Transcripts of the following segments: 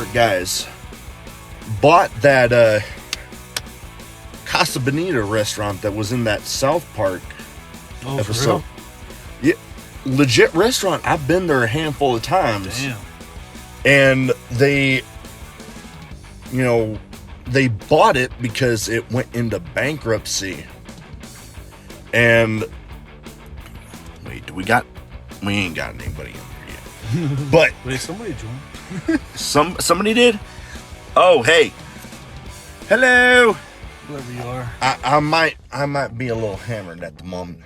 Park guys bought that Casa Bonita restaurant that was in that South Park episode. For real? Yeah, legit restaurant. I've been there a handful of times. Damn. And they bought it because it went into bankruptcy. And wait, we ain't got anybody in here yet. But wait, somebody joined. somebody did? Oh, hey. Hello. Whoever you are. I might be a little hammered at the moment.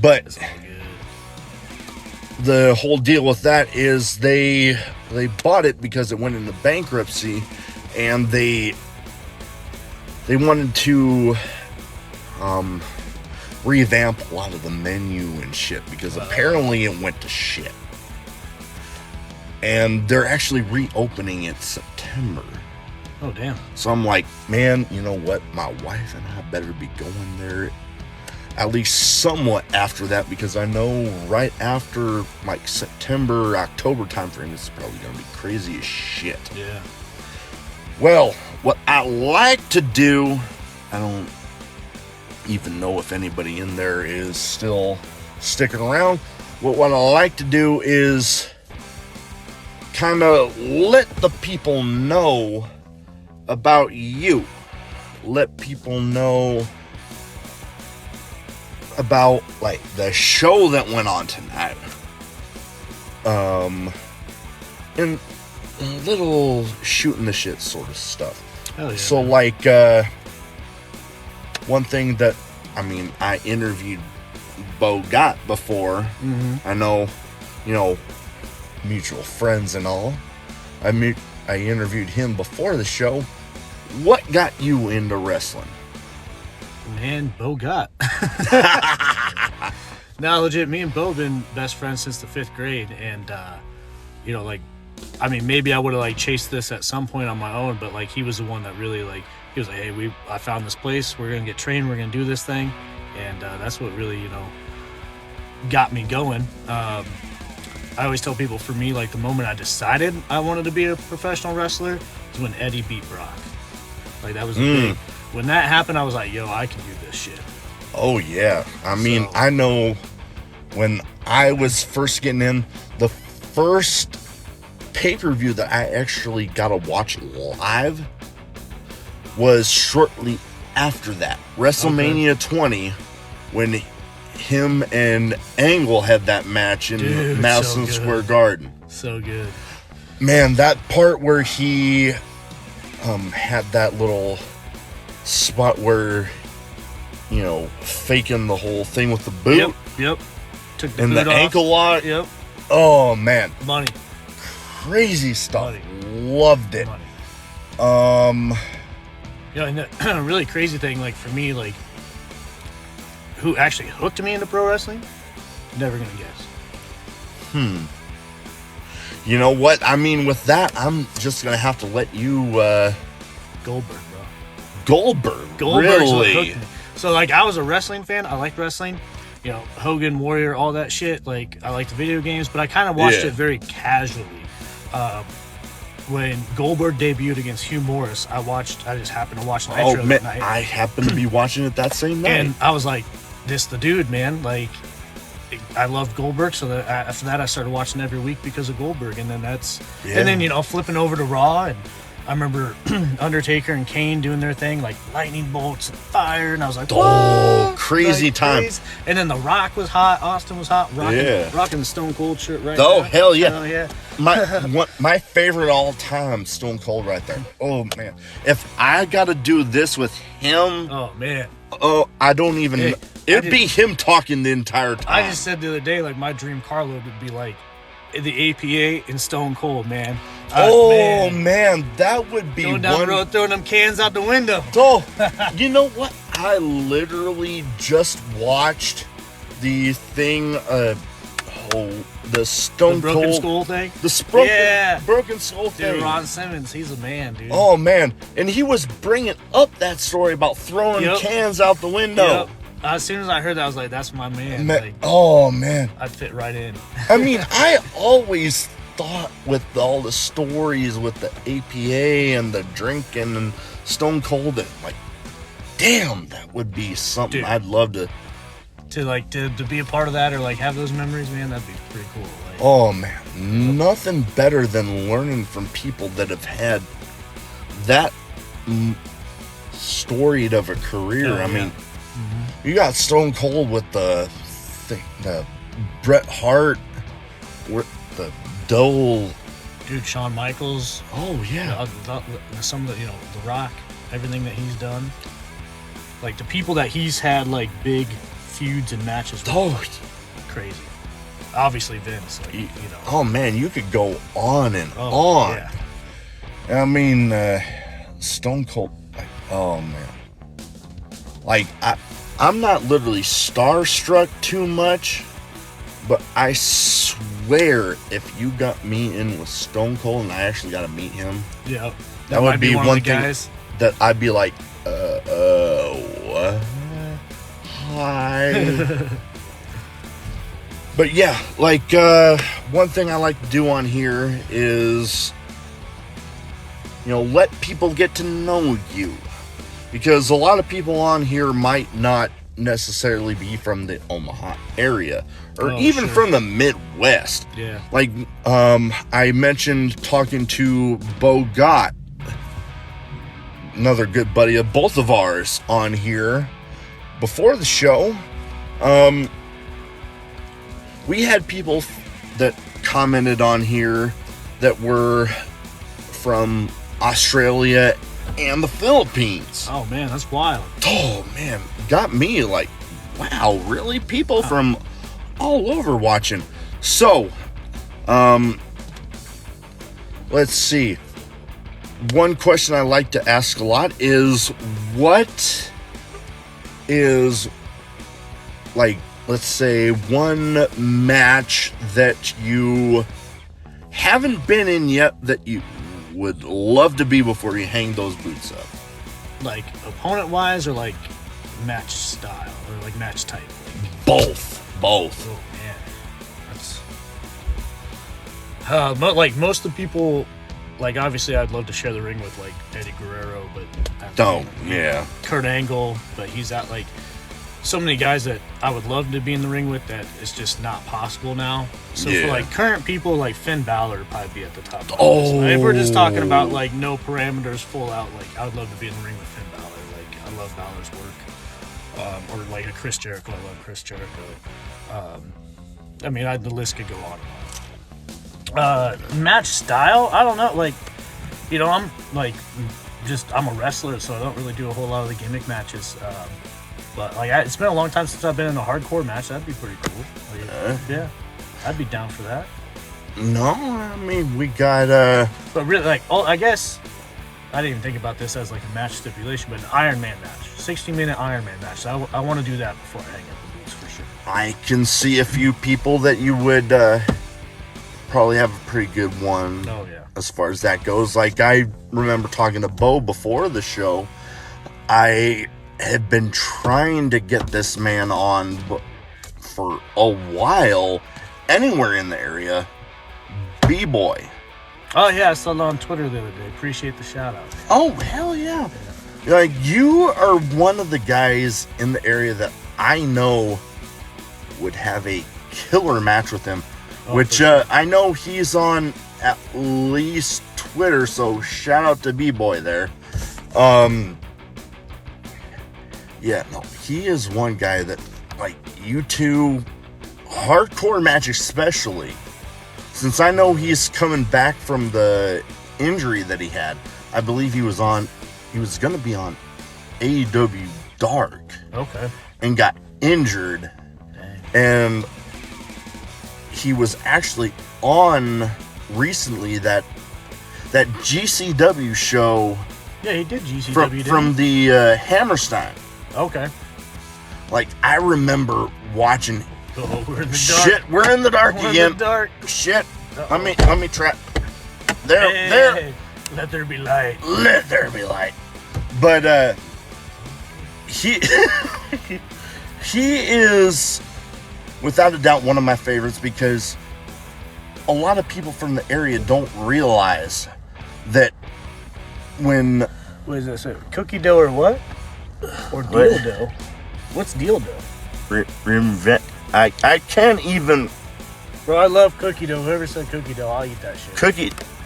But It's all good. the whole deal with that is they bought it because it went into bankruptcy, and they wanted to revamp a lot of the menu and shit because apparently it went to shit. And they're actually reopening it September. Oh, damn. So I'm like, man, you know what? My wife and I better be going there at least somewhat after that, because I know right after like September, October timeframe, this is probably going to be crazy as shit. Yeah. Well, what I like to do, I don't even know if anybody in there is still sticking around. What I like to do is kind of let the people know about you. Let people know about like the show that went on tonight. And little shooting the shit sort of stuff. Hell yeah. So like one thing that I interviewed Bo Gott before. Mm-hmm. I know, mutual friends and all. I interviewed him before the show. What got you into wrestling? Man, Bo Gott. No, legit, me and Bo been best friends since the 5th grade, and maybe I would have chased this at some point on my own, but he was the one that really he was like, hey, I found this place, we're gonna get trained, we're gonna do this thing, and that's what really got me going. I always tell people, for me, the moment I decided I wanted to be a professional wrestler is when Eddie beat Brock. That was a big. When that happened, I was like, yo, I can do this shit. Oh, yeah. I know when I was first getting in, the first pay-per-view that I actually got to watch live was shortly after that. WrestleMania 20, when him and Angle had that match in Madison Square Garden. So good. Man, that part where he had that little spot where, faking the whole thing with the boot. Yep. Took the and boot the off. ankle lock. Yep. Oh, man. Money. Crazy stuff. Money. Loved it. Money. And the really crazy thing, for me, who actually hooked me into pro wrestling, never gonna guess. You know what? With that, I'm just gonna have to let you Goldberg, bro. Goldberg's Really? What really? hooked me. So, I was a wrestling fan. I liked wrestling. Hogan, Warrior, all that shit. I liked the video games, but I kind of watched it very casually. When Goldberg debuted against Hugh Morris, I just happened to watch Nitro that night. I happened to be watching it that same night. And I was like, this the dude, man. I loved Goldberg, so after that I started watching every week because of Goldberg. And then and then, flipping over to Raw, and I remember Undertaker and Kane doing their thing, lightning bolts and fire, and I was like, what? Crazy time. Crazy. And then The Rock was hot, Austin was hot, rocking the Stone Cold shirt right Oh, now. hell yeah. Hell yeah. My favorite all time, Stone Cold right there. Oh, man. If I got to do this with him, Oh, man. I don't even... It'd be him talking the entire time. I just said the other day, my dream car load would be the APA and Stone Cold, man. Man, that would be going down the road, throwing them cans out the window. Oh, you know what? I literally just watched the thing, the Stone The Broken Cold... Skull thing? The Broken Skull thing. Dude, Ron Simmons, he's a man, dude. Oh, man. And he was bringing up that story about throwing cans out the window. Yep. As soon as I heard that, I was like, that's my man. Oh, man. I'd fit right in. I always thought with all the stories with the APA and the drinking and Stone Cold, and like, damn, that would be something. Dude, I'd love to be a part of that, or like have those memories, man. That'd be pretty cool. Like, oh man, nothing better than learning from people that have had that storied of a career. I mean, you got Stone Cold with the Bret Hart, the Dole, dude, Shawn Michaels. Oh yeah, some of the The Rock, everything that he's done. Like the people that he's had like big feuds and matches with. Oh, crazy. Obviously Vince, like, Oh man, you could go on and on. Yeah. I mean, Stone Cold. Oh man, like I'm not literally starstruck too much, but I swear if you got me in with Stone Cold and I actually got to meet him, that would be one thing that I'd be like, what? Hi. But yeah, like one thing I like to do on here is, let people get to know you, because a lot of people on here might not necessarily be from the Omaha area or even from the Midwest. Yeah. Like I mentioned talking to Bo Gott, another good buddy of both of ours, on here before the show. We had people that commented on here that were from Australia and the Philippines. Oh man, that's wild. Oh man, got me like, wow, really? People from all over watching. So, let's see. One question I like to ask a lot is, what is, like, let's say, one match that you haven't been in yet that you would love to be before you hang those boots up? Like opponent-wise, or like match style, or like match type? Both. Oh man, that's like most of the people. Like obviously, I'd love to share the ring with like Eddie Guerrero, but Kurt Angle, but he's at like so many guys that I would love to be in the ring with that it's just not possible now. So for like current people, like Finn Balor would probably be at the top of the list. If we're just talking about like no parameters, full out, like I would love to be in the ring with Finn Balor. Like I love Balor's work. Or like a Chris Jericho. I love Chris Jericho. I mean, the list could go on and on. Match style, I don't know. Like, I'm like I'm a wrestler, so I don't really do a whole lot of the gimmick matches. But like, it's been a long time since I've been in a hardcore match. That'd be pretty cool. Like, yeah, I'd be down for that. No, I mean, we got But really, like, I guess I didn't even think about this as like a match stipulation, but an Iron Man match, 60-minute Iron Man match. So I want to do that before I hang up the boots for sure. I can see a few people that you would probably have a pretty good one. Oh yeah. As far as that goes, like I remember talking to Bo before the show. I had been trying to get this man on for a while, anywhere in the area. B-Boy. Oh yeah, I saw that on Twitter the other day. Appreciate the shout out. Oh hell yeah. Like, you are one of the guys in the area that I know would have a killer match with him. Which I know he's on at least Twitter, so shout out to B-Boy there. Yeah, no, he is one guy that, like, you two, hardcore match especially, since I know he's coming back from the injury that he had. I believe he was going to be on AEW Dark. Okay. And got injured. Dang. And he was actually on recently that GCW show. Yeah, he did GCW from the Hammerstein. Okay. Like, I remember watching. Oh, we're in the dark. Shit, we're in the dark again. In the dark. Shit. Uh-oh. Let me try. There. Let there be light. Let there be light. But he he is without a doubt one of my favorites, because a lot of people from the area don't realize that when... What is this? Cookie dough or what? Or deal dough? What's deal dough? I can't even... Bro, I love cookie dough. Whoever said cookie dough, I'll eat that shit.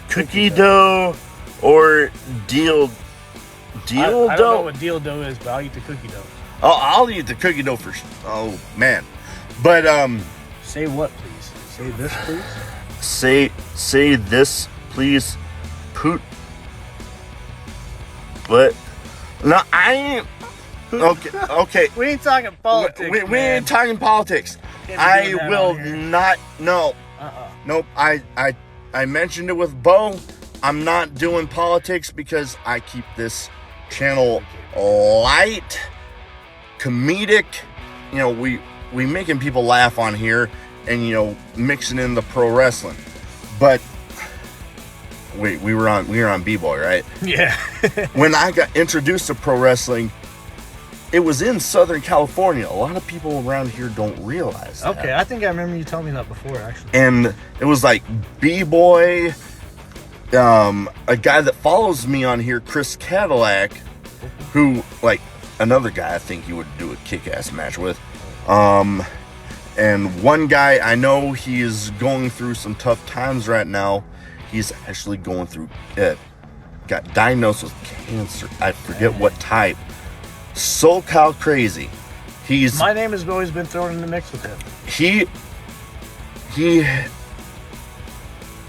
Cookie dough or deal I don't know dough? what deal dough is, but I'll eat the cookie dough. Oh, I'll eat the cookie dough for... Oh, man. But, Say what, please? Say this, please? Say this, please. Poot. What? No, I ain't... Okay. We ain't talking politics, We ain't talking politics. I will not... No. Nope. I mentioned it with Bo. I'm not doing politics because I keep this channel light, comedic. You know, we making people laugh on here and, you know, mixing in the pro wrestling. But wait, we were on B-Boy, right? Yeah. When I got introduced to pro wrestling, it was in Southern California. A lot of people around here don't realize that. Okay, I think I remember you telling me that before, actually. And it was like B-Boy, a guy that follows me on here, Chris Cadillac, who, like, another guy I think you would do a kick-ass match with. And one guy, I know he is going through some tough times right now. He's actually going through it. Got diagnosed with cancer. I forget what type. SoCal Crazy. My name has always been thrown in the mix with him.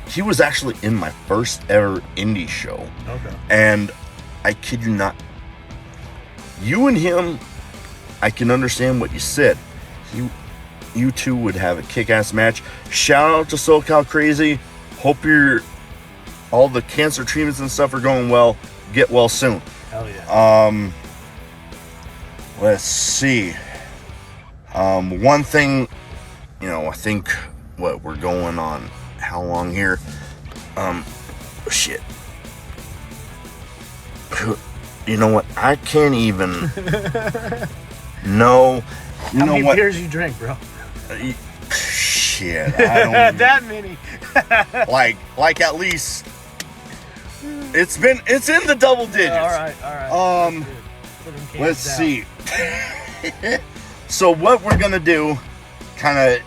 He was actually in my first ever indie show. Okay. And I kid you not, you and him, I can understand what you said. You two would have a kick-ass match. Shout out to SoCal Crazy. Hope all the cancer treatments and stuff are going well. Get well soon. Hell yeah. Let's see. One thing, you know, I think we're going on how long here? Shit. You know what? I can't even. No. How many beers you drink, bro? Shit. I don't that many. like at least. It's in the double digits. Yeah, all right. Let's see. So what we're gonna do, kind of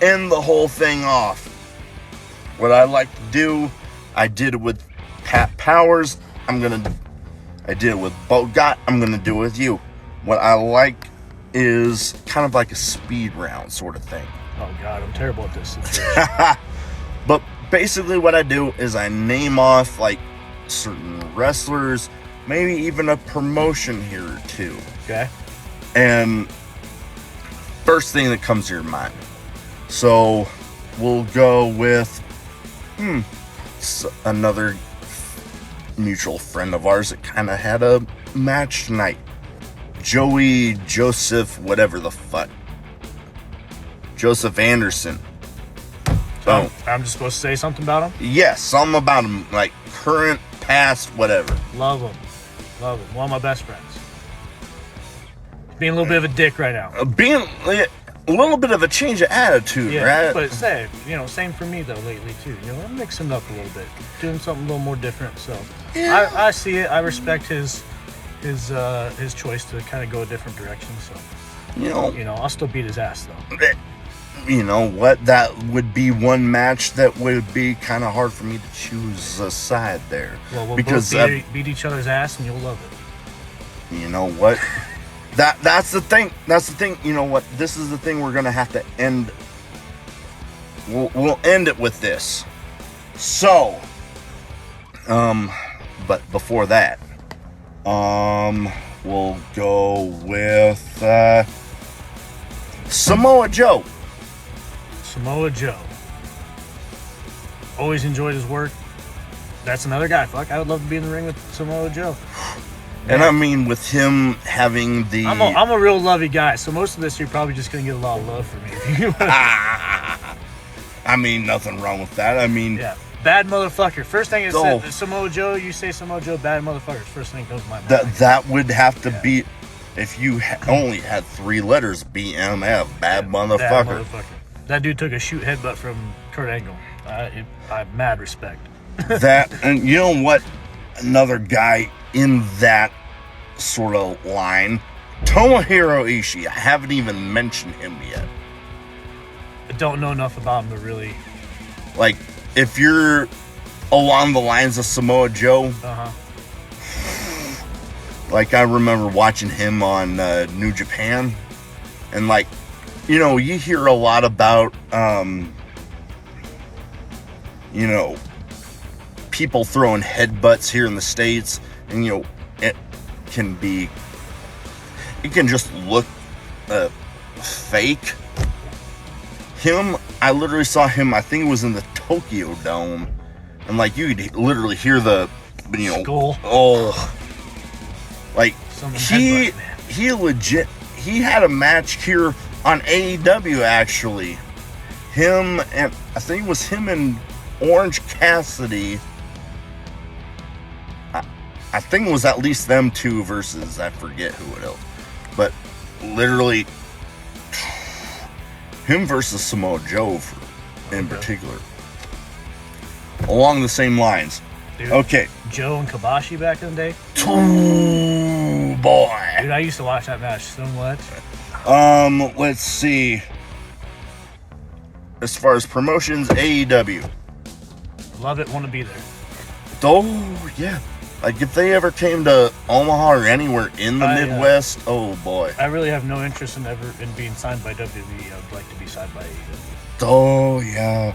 end the whole thing off. What I like to do, I did it with Pat Powers. I did it with Bogat. I'm gonna do it with you. What I like is kind of like a speed round sort of thing. Oh God, I'm terrible at this situation. But basically what I do is I name off like certain wrestlers, maybe even a promotion here or two. Okay. And first thing that comes to your mind. So we'll go with another mutual friend of ours that kind of had a match tonight. Joey Joseph, whatever the fuck. Joseph Anderson. So I'm just supposed to say something about him? Yes, something about him, like current, past, whatever. Love him. One of my best friends. Being a little bit of a dick right now. Being a little bit of a change of attitude, right? But same for me though lately too. You know, I'm mixing it up a little bit, doing something a little more different. So yeah. I see it. I respect his choice to kind of go a different direction. So you know, I'll still beat his ass though. You know what? That would be one match that would be kind of hard for me to choose a side there. Well, we'll because both beat each other's ass, and you'll love it. You know what? That's the thing. That's the thing. You know what? This is the thing we're gonna have to end. We'll end it with this. So, but before that, we'll go with Samoa Joe. Samoa Joe. Always enjoyed his work. That's another guy. Fuck, I would love to be in the ring with Samoa Joe. And I mean, with him having the... I'm a real lovey guy, so most of this you're probably just going to get a lot of love from me. I mean, nothing wrong with that. I mean... Yeah. Bad motherfucker. First thing it said, Samoa Joe, you say Samoa Joe, bad motherfuckers. First thing comes to my mind. That would have to be... If you only had 3 letters, BMF, bad motherfucker. That dude took a shoot headbutt from Kurt Angle. I mad respect. That, and you know what? Another guy in that sort of line, Tomohiro Ishii. I haven't even mentioned him yet. I don't know enough about him to really. Like, if you're along the lines of Samoa Joe, like I remember watching him on New Japan, and like, you know, you hear a lot about, you know, people throwing headbutts here in the States, and you know, it can just look fake. Him, I literally saw him, I think it was in the Tokyo Dome, and like you could literally hear the, you know, skull. Oh, like he legit, he had a match here on AEW actually. Him and I think it was him and Orange Cassidy. I think it was at least them two versus I forget who it was, but literally him versus Samoa Joe in particular, along the same lines. Dude, okay, Joe and Kabashi back in the day. Oh boy, dude, I used to watch that match so much. Let's see. As far as promotions, AEW. Love it, want to be there. Oh yeah. Like, if they ever came to Omaha or anywhere in the Midwest, oh boy. I really have no interest in being signed by WWE. I would like to be signed by AEW. Oh, yeah.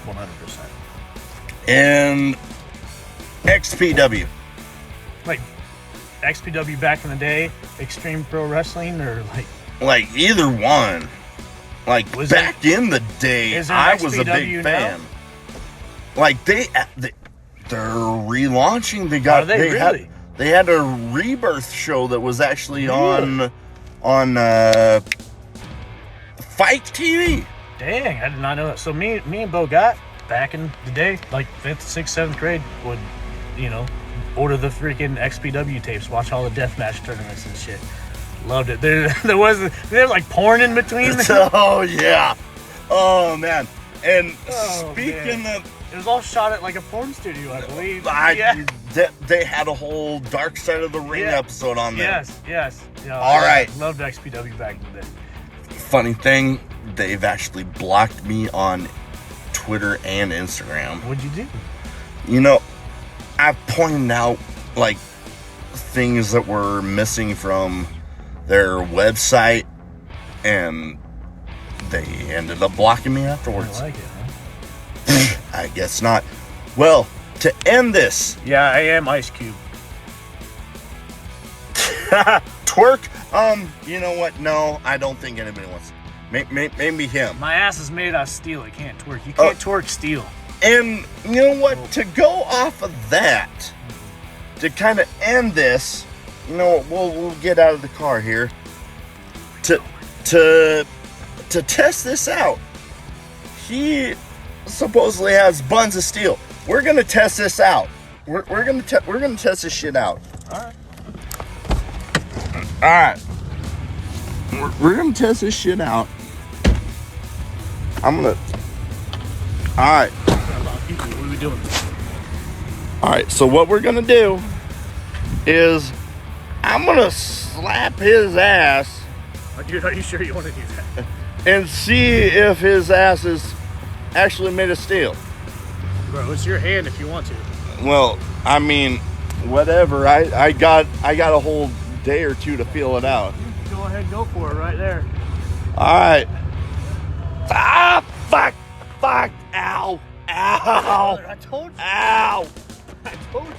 100%. And XPW. Like, XPW back in the day, Extreme Pro Wrestling, or like... Like, either one. Like, back in the day, I was a big fan. Like, they're relaunching. They had a rebirth show that was actually on Fight TV. Dang, I did not know that. So me and Bo got back in the day, like 5th, 6th, 7th grade, would, you know, order the freaking XPW tapes, watch all the deathmatch tournaments and shit. Loved it. There was like porn in between. Oh yeah. Oh man. And speaking of, it was all shot at like a porn studio, I believe. They had a whole Dark Side of the Ring episode on there. Yes. Yeah, all right. Loved XPW back in the day. Funny thing, they've actually blocked me on Twitter and Instagram. What'd you do? You know, I pointed out like things that were missing from their website, and they ended up blocking me afterwards. I like it, huh? I guess not. Well, to end this. Yeah, I am Ice Cube. Twerk? You know what? No, I don't think anybody wants. Maybe him. My ass is made out of steel. I can't twerk. You can't twerk steel. And you know what? To go off of that, to kind of end this, you know, we'll get out of the car here. To test this out, he supposedly has Buns of Steel. We're gonna test this out. We're gonna test this shit out. All right. We're gonna test this shit out. All right. What are we doing? All right. So what we're gonna do is I'm gonna slap his ass. Dude, are you sure you want to do that? And see if his ass is actually made of steel. Bro, it's your hand if you want to. Well, I mean, whatever. I got a whole day or two to feel it out. Go ahead, go for it right there. All right. Ah, fuck. Ow. I told you. Ow. I told you.